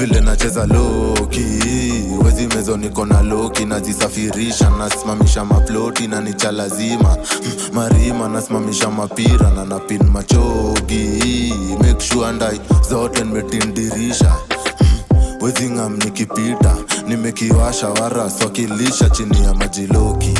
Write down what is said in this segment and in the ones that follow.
vile nacheza loki. Wezi mezo niko na loki, nazisafirisha nasimamisha maploti na nicha lazima marima nasimamisha mapira na napin machogi. Make sure ndai zote nimetindirisha. Wezi ngam nikipita nimekiwasha waras wakilisha chini ya majiloki.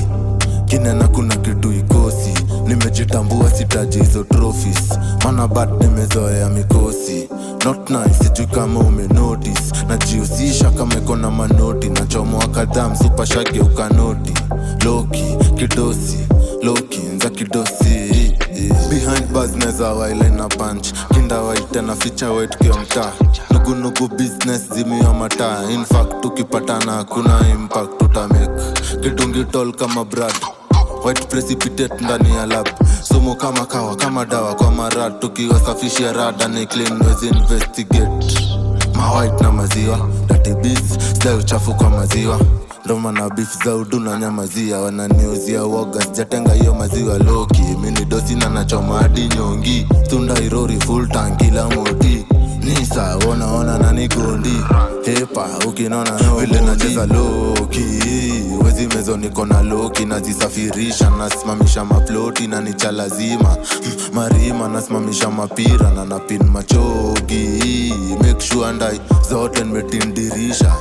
Kinena kuna kitu ikosi, nimejitambua sitaji hizo trophies. Mana bad nimezoea mikosi. Not nice, sijui kama umenotice. Najihusisha kama iko na manoti. Nachomoa kadhaa msupa shage ukanoti. Loki, kidosi, Loki, nza kidosi. Behind bars neza waila ina punch. Kinda waite na feature white kio mta. Nugu business zimi wa mata. In fact tukipatana kuna impact tutamake. Kitungi tall kama Brad, white precipitate ndani ya lab. Sumo kama kawa, kama dawa kwa marad. Tukiwasafishia rada ni clean, wezi investigate. Ma-white na maziwa, dirty beats, style uchafu kwa maziwa. Ndoma na beef za udu na nyamazia. Wananiuzia woga, sijatenga hiyo maziwa loki. Mini dosi na nachoma hadi nyongi. Tunda irori full tank kila moti. Nisa, ona na nikondi. Hepa, ukinona vile nacheza loki. Wezi mezo niko na loki, nazisafirisha nasimamisha maploti na nicha lazima marima nasimamisha mapira na napin machogi. Make sure ndai zote nimetindirisha.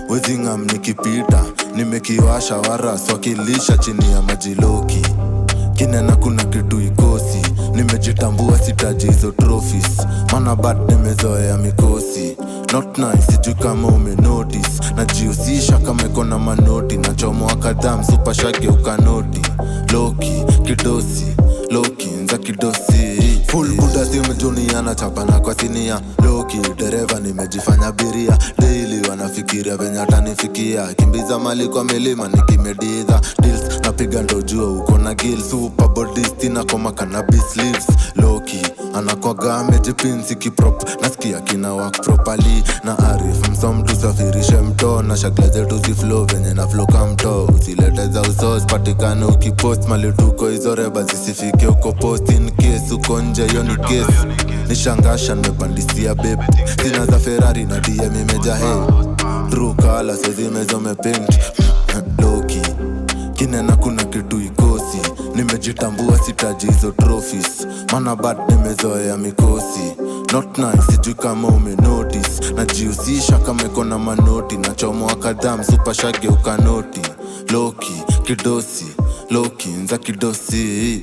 Wezi ngam nikipita nimekiwasha waras wakilisha chini ya majiloki. Kinena kuna kitu ikosi, nimejitambua sitaji hizo trophies. Mana bad nimezoea mikosi. Not nice, sijui kama umenotice. Najihusisha kama iko na manoti. Nachomoa kadhaa msupa shage ukanoti. Loki, kidosi, Loki, nza kidosi. Full buda si umejuniana chapana kwa sinia. Loki, dereva nimejifanya biria. Daily wanafikiria venye atanifikia. Kimbiza mali kwa milima nikimedidha. Deals napiga ndo jua uko na gills. Super bodies tina koma cannabis leaves. Loki anakwaga amejipinsi kiprop. Nasikia kina work properly. Na Arif msom tusafirishe mto. Na shagla zetu ziflow venye na flow kamto. Usilete za usos patikane ukipost. Mali tuko hizo reba zisifike uko post. In case uko nje yoni case. Nishangasha nimepandisia babe. Sina za Ferrari na DM imeja hey. True color sezi mezome paint. Loki kinena kuna kitu ikosi, nimejitambua sitaji hizo trophies. Mana bad nimezoea mikosi. Not nice, sijui kama umenotice. Najihusisha kama iko na manoti. Nachomoa kadhaa msupa shage ukanoti. Loki, kidosi, Loki, nza kidosi.